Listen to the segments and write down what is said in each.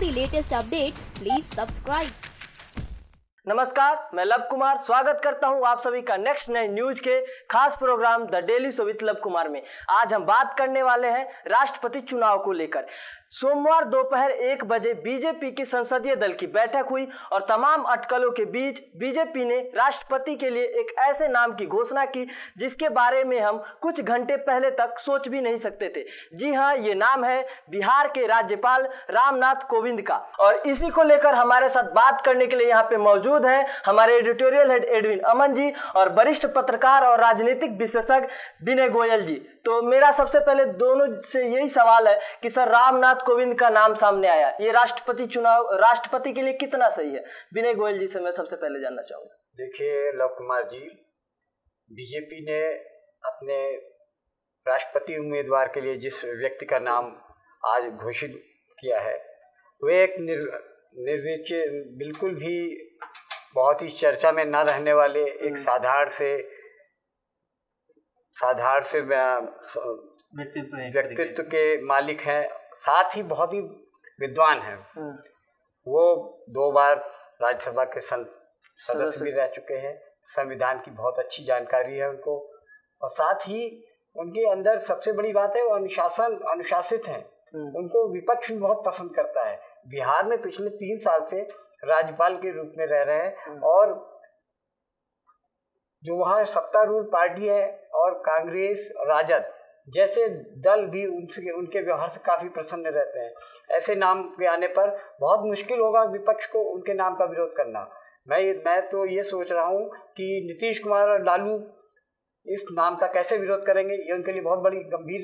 the latest updates, please subscribe. नमस्कार, मैं love Kumar स्वागत करता हूं आप सभी का नेक्स्ट नए न्यूज के खास program the daily show with Luv Kumar में। आज हम बात करने वाले हैं राष्ट्रपति चुनाव को लेकर। सोमवार दोपहर 1 बजे बीजेपी की संसदीय दल की बैठक हुई और तमाम अटकलों के बीच बीजेपी ने राष्ट्रपति के लिए एक ऐसे नाम की घोषणा की जिसके बारे में हम कुछ घंटे पहले तक सोच भी नहीं सकते थे। जी हाँ, ये नाम है बिहार के राज्यपाल रामनाथ कोविंद का। और इसी को लेकर हमारे साथ बात करने के लिए यहाँ पे मौजूद है हमारे editorial head Edwin Aman ji और वरिष्ठ पत्रकार और राजनीतिक विशेषज्ञ विनय गोयल जी। तो मेरा सबसे पहले दोनों से यही सवाल है कि सर, रामनाथ कोविंद का नाम सामने आया, ये राष्ट्रपति चुनाव राष्ट्रपति के लिए कितना सही है? विनय गोयल जी से मैं सबसे पहले जानना चाहूंगा। देखिए लव कुमार जी, बीजेपी ने अपने राष्ट्रपति उम्मीदवार के लिए जिस व्यक्ति का नाम आज घोषित किया है वे एक निर्विचय, बिल्कुल भी बहुत ही चर्चा में न रहने वाले एक साधारण से व्यक्तित्व के मालिक हैं, साथ ही बहुत ही विद्वान हैं। वो 2 बार राज्यसभा के सदस्य भी रह चुके हैं, संविधान की बहुत अच्छी जानकारी है उनको, और साथ ही उनके अंदर सबसे बड़ी बात है वो अनुशासित हैं। उनको विपक्ष भी बहुत पसंद करता है। बिहार में पिछले 3 साल से राज्यपाल के रूप में रह रहे हैं और जो वहाँ सत्तारूढ़ पार्टी है और कांग्रेस, राजद जैसे दल भी उनके व्यवहार से काफी प्रसन्न रहते हैं। ऐसे नाम के आने पर बहुत मुश्किल होगा विपक्ष को उनके नाम का विरोध करना। मैं तो ये सोच रहा हूँ कि नीतीश कुमार और लालू इस नाम का कैसे विरोध करेंगे, ये उनके लिए बहुत बड़ी गंभीर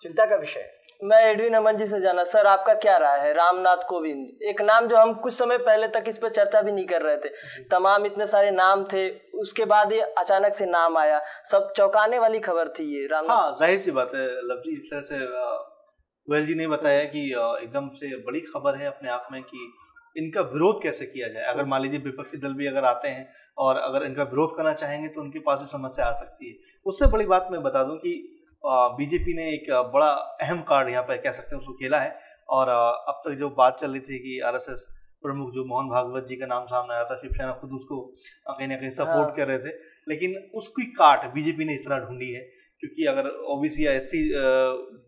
चिंता का विषय है। मैं एडविन अमन जी से जाना, सर आपका क्या राय है? रामनाथ कोविंद, एक नाम जो हम कुछ समय पहले तक इस पर चर्चा भी नहीं कर रहे थे, तमाम इतने सारे नाम थे, उसके बाद ये अचानक से नाम आया, सब चौंकाने वाली खबर थी ये रामनाथ। हाँ, जाहिर सी बात है लव जी, इस तरह से गोयल जी ने बताया कि एकदम से बड़ी खबर है अपने आप में कि इनका विरोध कैसे किया जाए। अगर मान लीजिए विपक्षी दल भी अगर आते हैं और अगर इनका विरोध करना चाहेंगे तो उनके पास भी समस्या आ सकती है। उससे बड़ी बात मैं बता दूं कि बीजेपी ने एक बड़ा अहम कार्ड यहाँ पर कह सकते हैं उसको खेला है। और अब तक जो बात चल रही थी कि आरएसएस प्रमुख जो मोहन भागवत जी का नाम सामने आया था, शिवसेना खुद उसको कहीं ना कहीं सपोर्ट कर रहे थे, लेकिन उसकी काट बीजेपी ने इस तरह ढूंढी है क्योंकि अगर ओबीसी या एससी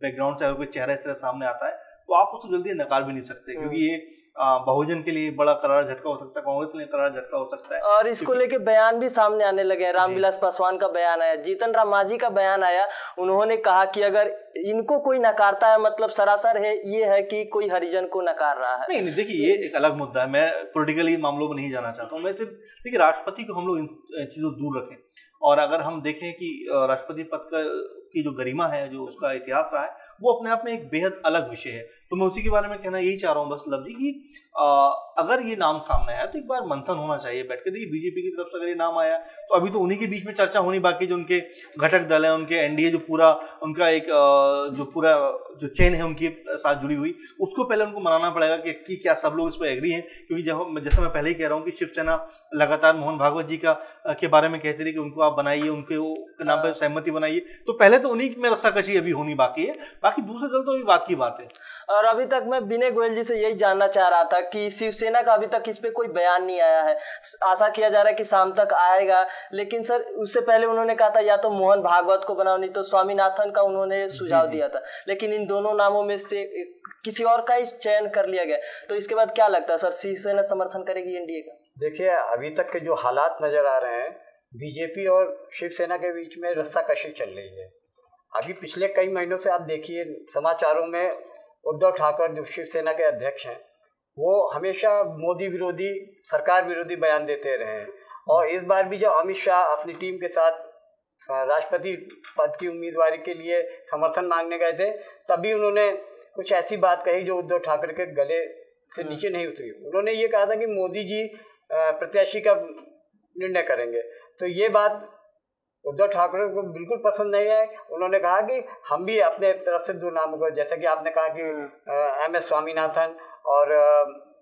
बैकग्राउंड से अगर कोई चेहरा इस तरह सामने आता है तो आप उसको जल्दी नकार भी नहीं सकते, क्योंकि ये बहुजन के लिए बड़ा करार झटका हो सकता है, कांग्रेस के लिए करार झटका हो सकता है। और इसको लेके बयान भी सामने आने लगे हैं। रामविलास पासवान का बयान आया, जीतन राम मांझी का बयान आया। उन्होंने कहा कि अगर इनको कोई नकारता है मतलब सरासर है ये है कि कोई हरिजन को नकार रहा है। नहीं, देखिए ये एक अलग मुद्दा है, मैं पॉलिटिकली मामलों में नहीं जाना चाहता हूँ। मैं सिर्फ देखिए राष्ट्रपति को हम लोग इन चीजों से दूर रखें, और अगर हम देखें कि राष्ट्रपति पद की जो गरिमा है, जो उसका इतिहास रहा है, वो अपने आप में एक बेहद अलग विषय है। तो मैं उसी के बारे में कहना यही चाह रहा हूँ बस लव जी कि अगर ये नाम सामने आया तो एक बार मंथन होना चाहिए बैठ के। देखिए बीजेपी की तरफ से अगर ये नाम आया तो अभी तो उन्हीं के बीच में चर्चा होनी बाकी, जो उनके घटक दल हैं, उनके एनडीए जो पूरा उनका एक जो पूरा जो चेन है उनके साथ जुड़ी हुई, उसको पहले उनको मनाना पड़ेगा कि क्या सब लोग इस पर एग्री हैं। क्योंकि जैसे मैं पहले ही कह रहा हूँ कि शिवसेना लगातार मोहन भागवत जी के बारे में कहती रही कि उनको आप बनाइए, उनके नाम पर सहमति बनाइए, तो पहले तो उन्हीं में रस्साकशी अभी होनी बाकी है, बाकी दूसरे दल तो बात की बात है। और अभी तक मैं विनय गोयल जी से यही जानना चाह रहा था कि शिवसेना का अभी तक इस पे कोई बयान नहीं आया है। आशा किया जा रहा है कि शाम तक आएगा, लेकिन सर उससे पहले उन्होंने कहा था या तो मोहन भागवत को बनाओ, नहीं तो स्वामीनाथन का उन्होंने सुझाव दिया था, लेकिन इन दोनों नामों में से किसी और का ही चयन कर लिया गया। तो इसके बाद क्या लगता है सर, शिवसेना समर्थन करेगी एनडीए का? देखिए अभी तक के जो हालात नजर आ रहे हैं, बीजेपी और शिवसेना के बीच में रस्साकशी चल रही है। अभी पिछले कई महीनों से आप देखिए समाचारों में उद्धव ठाकरे जो शिवसेना के अध्यक्ष हैं, वो हमेशा मोदी विरोधी, सरकार विरोधी बयान देते रहे हैं। और इस बार भी जब अमित शाह अपनी टीम के साथ राष्ट्रपति पद की उम्मीदवारी के लिए समर्थन मांगने गए थे, तभी उन्होंने कुछ ऐसी बात कही जो उद्धव ठाकरे के गले से नीचे नहीं उतरी। उन्होंने ये कहा था कि मोदी जी प्रत्याशी का निर्णय करेंगे, तो ये बात उद्धव ठाकरे को बिल्कुल पसंद नहीं है। उन्होंने कहा कि हम भी अपने तरफ से 2 नामों को, जैसे कि आपने कहा कि एमएस स्वामीनाथन और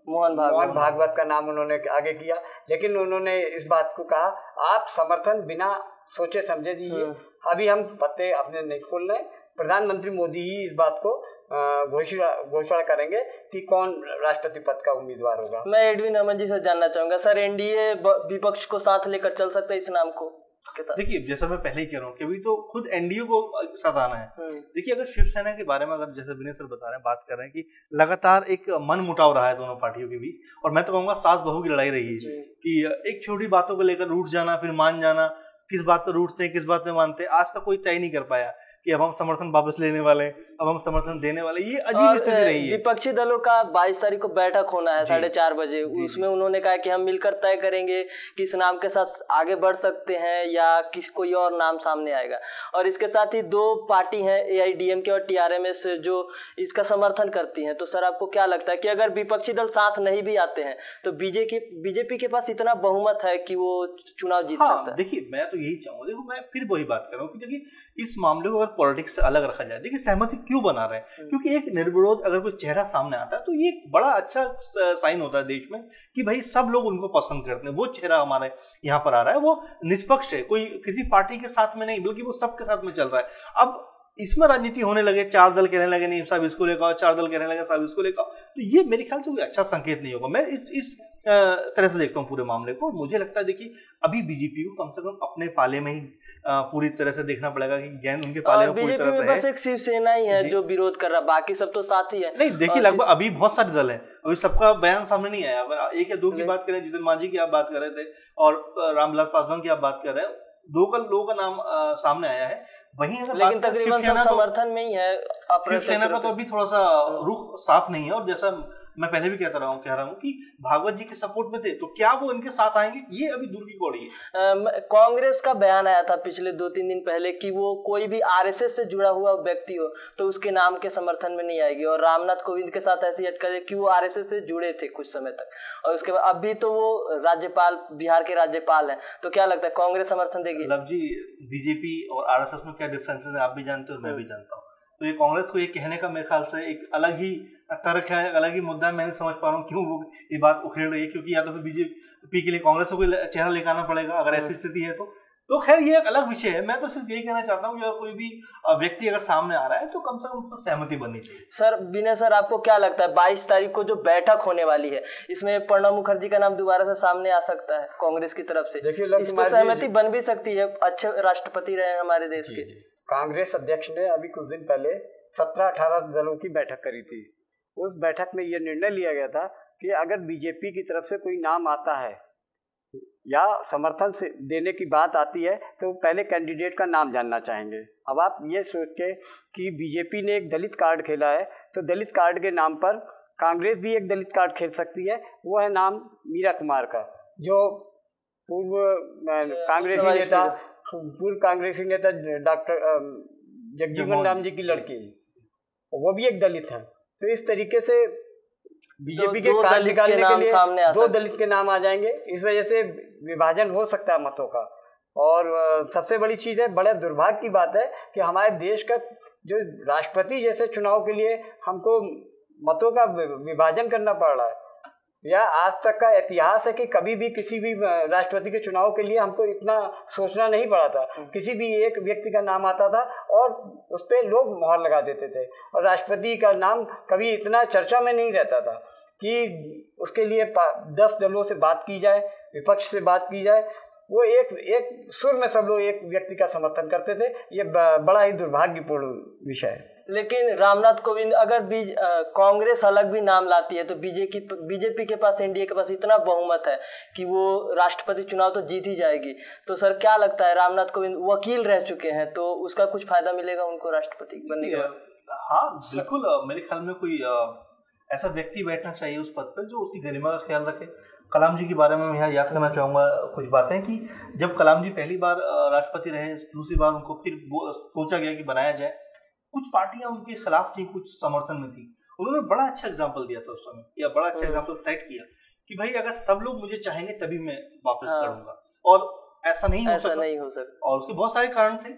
मोहन भागवत का नाम उन्होंने आगे किया, लेकिन उन्होंने इस बात को कहा आप समर्थन बिना सोचे समझे दीजिए, अभी हम पत्ते अपने नहीं खोल रहे, प्रधानमंत्री मोदी ही इस बात को घोषणा करेंगे कि कौन राष्ट्रपति पद का उम्मीदवार होगा। मैं एडविन अमन जी से जानना चाहूंगा सर, एनडीए विपक्ष को साथ लेकर चल सकता है इस नाम को? देखिए, जैसा मैं पहले ही कह रहा हूँ कि अभी तो खुद एनडीए को साथ आना है। देखिए, अगर शिवसेना के बारे में अगर जैसे विनय सर बता रहे हैं, बात कर रहे हैं कि लगातार एक मन मुटाव रहा है दोनों पार्टियों के बीच, और मैं तो कहूँगा सास बहू की लड़ाई रही है कि एक छोटी बातों को लेकर रूठ जाना, फिर मान जाना, किस बात पर रूठते हैं किस बात पे मानते हैं, आज तक कोई तय नहीं कर पाया कि अब हम समर्थन वापस लेने वाले, अब हम समर्थन देने वाले। ये अजीब स्थिति रही है। विपक्षी दलों का 22 तारीख को बैठक होना है 4:30 बजे, उसमें उन्होंने कहा कि हम मिलकर तय करेंगे किस नाम के साथ आगे बढ़ सकते हैं या किस कोई और नाम सामने आएगा। और इसके साथ ही 2 पार्टी हैं, AIADMK और TRMS, जो इसका समर्थन करती हैं। तो सर, आपको क्या लगता है कि अगर विपक्षी दल साथ नहीं भी आते हैं तो बीजेपी के पास इतना बहुमत है कि वो चुनाव जीत सकता है? देखिए, मैं तो यही चाहूंगा, देखो मैं फिर वही बात कर रहा हूँ कि देखिए इस मामले को अगर पॉलिटिक्स से अलग रखा जाए, देखिए सहमति क्यों बना रहे हैं, क्योंकि एक निर्विरोध अगर कोई चेहरा सामने आता है तो ये एक बड़ा अच्छा साइन होता है देश में कि भाई सब लोग उनको पसंद करते हैं, वो चेहरा हमारे यहाँ पर आ रहा है, वो निष्पक्ष है, कोई किसी पार्टी के साथ में नहीं बल्कि वो सबके साथ में चल रहा है। अब इसमें राजनीति होने लगे, 4 दल कहने लगे नहीं सब इसको लेकर, 4 दल कहने लगे सब इसको लेकर, तो ये मेरे ख्याल से कोई अच्छा संकेत नहीं होगा। मैं इस तरह से देखता हूँ पूरे मामले को। मुझे लगता है देखिए अभी बीजेपी को कम से कम अपने पाले में ही पूरी तरह से देखना पड़ेगा कि गेंद उनके पाले में पूरी तरह से है। बस एक शिवसेना ही है जो विरोध कर रहा, बाकी सब तो साथ ही है। नहीं, देखिए लगभग अभी बहुत सारे दल हैं, अभी सबका बयान सामने नहीं आया। अगर 1 या 2 की बात करें, जितिन मांझी की आप बात कर रहे थे और रामविलास पासवान की आप बात कर रहे हैं, 2 लोगों का नाम सामने आया है। वहीं अगर लेकिन तकरीबन सब समर्थन में ही है। शिवसेना का तो अभी थोड़ा सा रुख साफ नहीं है, और जैसा मैं पहले भी कह रहा हूँ कि भागवत जी के सपोर्ट में थे, तो क्या वो इनके साथ आएंगे, ये अभी दूर की कौड़ी है। कांग्रेस का बयान आया था पिछले 2-3 दिन पहले कि वो कोई भी आरएसएस से जुड़ा हुआ व्यक्ति हो तो उसके नाम के समर्थन में नहीं आएगी, और रामनाथ कोविंद के साथ ऐसी अटकलें कि वो आरएसएस से जुड़े थे कुछ समय तक, और उसके बाद अभी तो वो राज्यपाल, बिहार के राज्यपाल हैं। तो क्या लगता है, कांग्रेस समर्थन देगी? मतलब जी, बीजेपी और आरएसएस में क्या डिफरेंसेस है आप भी जानते हो, मैं भी जानता हूँ। तो ये कांग्रेस को ये कहने का मेरे ख्याल से एक अलग ही तर्क है, अलग ही मुद्दा है। मैं नहीं समझ पा रहा हूँ क्यों वो ये बात उखेड़ रही है, क्योंकि या तो फिर बीजेपी के लिए कांग्रेस को कोई चेहरा लेकर आना पड़ेगा अगर ऐसी स्थिति है तो खैर ये एक अलग विषय है। मैं तो सिर्फ यही कहना चाहता हूँ कि अगर कोई भी व्यक्ति अगर सामने आ रहा है तो कम से कम उसको सहमति बननी चाहिए। सर विनय सर, आपको क्या लगता है 22 तारीख को जो बैठक होने वाली है, इसमें प्रणब मुखर्जी का नाम दोबारा से सामने आ सकता है कांग्रेस की तरफ से? इस पर सहमति बन भी सकती है, अच्छे राष्ट्रपति रहे हमारे देश के। कांग्रेस अध्यक्ष ने अभी कुछ दिन पहले 17-18 दलों की बैठक करी थी। उस बैठक में यह निर्णय लिया गया था कि अगर बीजेपी की तरफ से कोई नाम आता है या समर्थन से देने की बात आती है तो पहले कैंडिडेट का नाम जानना चाहेंगे। अब आप ये सोच के कि बीजेपी ने एक दलित कार्ड खेला है तो दलित कार्ड के नाम पर कांग्रेस भी एक दलित कार्ड खेल सकती है। वो है नाम मीरा कुमार का, जो पूर्व कांग्रेसी नेता डॉक्टर जगजीवन राम जी की लड़की, वो भी एक दलित है। तो इस तरीके से बीजेपी के कार्ड निकालने के लिए 2 दलित के नाम आ जाएंगे। इस वजह से विभाजन हो सकता है मतों का। और सबसे बड़ी चीज है, बड़े दुर्भाग्य की बात है कि हमारे देश का जो राष्ट्रपति जैसे चुनाव के लिए हमको मतों का विभाजन करना पड़ रहा है। यह आज तक का इतिहास है कि कभी भी किसी भी राष्ट्रपति के चुनाव के लिए हमको इतना सोचना नहीं पड़ा था। किसी भी एक व्यक्ति का नाम आता था और उस पर लोग मोहर लगा देते थे, और राष्ट्रपति का नाम कभी इतना चर्चा में नहीं रहता था कि उसके लिए 10 दलों से बात की जाए, विपक्ष से बात की जाए। वो एक सुर में सब लोग एक व्यक्ति का समर्थन करते थे। ये बड़ा ही दुर्भाग्यपूर्ण विषय है। लेकिन रामनाथ कोविंद, अगर कांग्रेस अलग भी नाम लाती है तो बीजेपी के पास, एनडीए के पास इतना बहुमत है कि वो राष्ट्रपति चुनाव तो जीत ही जाएगी। तो सर क्या लगता है, रामनाथ कोविंद वकील रह चुके हैं तो उसका कुछ फायदा मिलेगा उनको राष्ट्रपति बनने के बाद? हाँ बिल्कुल, मेरे ख्याल में कोई ऐसा व्यक्ति बैठना चाहिए उस पद पर जो उसकी गरिमा का ख्याल रखे। कलाम जी के बारे में मैं यहाँ याद करना चाहूँगा कुछ बातें कि जब कलाम जी पहली बार राष्ट्रपति रहे, दूसरी बार उनको फिर सोचा गया कि बनाया जाए, कुछ पार्टियां उनके खिलाफ थी, कुछ समर्थन में थी। उन्होंने बड़ा अच्छा एग्जाम्पल दिया था उस समय, या बड़ा अच्छा एग्जाम्पल सेट किया कि भाई अगर सब लोग मुझे चाहेंगे तभी मैं वापस करूंगा, और ऐसा नहीं हो सकता। और उसके बहुत सारे कारण थे,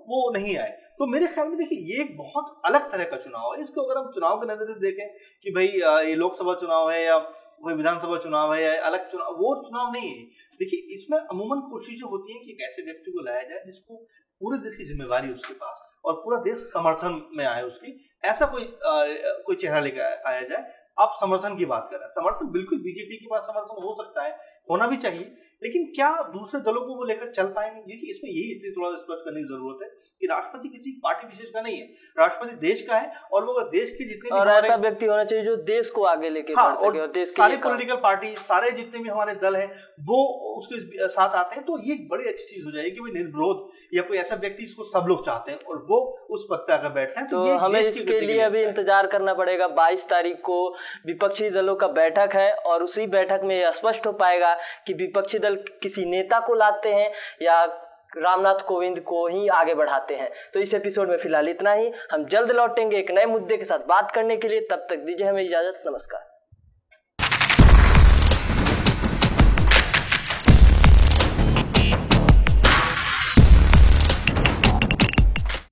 वो नहीं आए। तो मेरे ख्याल में देखिए ये एक बहुत अलग तरह का चुनाव है। इसको अगर हम चुनाव के नजर से देखें कि भाई ये लोकसभा चुनाव है या कोई विधानसभा चुनाव है या अलग चुनाव, वो चुनाव नहीं है। देखिए इसमें अमूमन कोशिशें होती है कि एक ऐसे व्यक्ति को लाया जाए जिसको पूरे देश की जिम्मेवारी उसके पास, और पूरा देश समर्थन में आए उसकी, ऐसा कोई चेहरा लेकर आया जाए। आप समर्थन की बात कर रहे हैं, समर्थन बिल्कुल बीजेपी के पास समर्थन हो सकता है, होना भी चाहिए, लेकिन क्या दूसरे दलों को वो लेकर चल पाएंगे? क्योंकि इसमें यही स्थिति थोड़ा स्पष्ट करने की जरूरत है कि राष्ट्रपति किसी पार्टी विशेष का नहीं है, राष्ट्रपति देश का है और वो देश के जितने भी और ऐसा व्यक्ति होना चाहिए जो देश को आगे लेके बढ़ सके और देश के सारी पॉलिटिकल पार्टी, सारे जितने भी हमारे दल हैं वो उसके साथ आते हैं, तो ये बड़ी अच्छी चीज हो जाएगी कि निर्विरोध या कोई ऐसा व्यक्ति जिसको सब लोग चाहते हैं और वो उस पद पे अगर बैठ रहे हैं तो ये हमें इसके लिए अभी इंतजार करना पड़ेगा। 22 तारीख को विपक्षी दलों का बैठक है और उसी बैठक में यह स्पष्ट हो पाएगा कि विपक्षी दल किसी नेता को लाते हैं या रामनाथ कोविंद को ही आगे बढ़ाते हैं। तो इस एपिसोड में फिलहाल इतना ही। हम जल्द लौटेंगे एक नए मुद्दे के साथ बात करने के लिए। तब तक दीजिए हमें इजाजत। नमस्कार।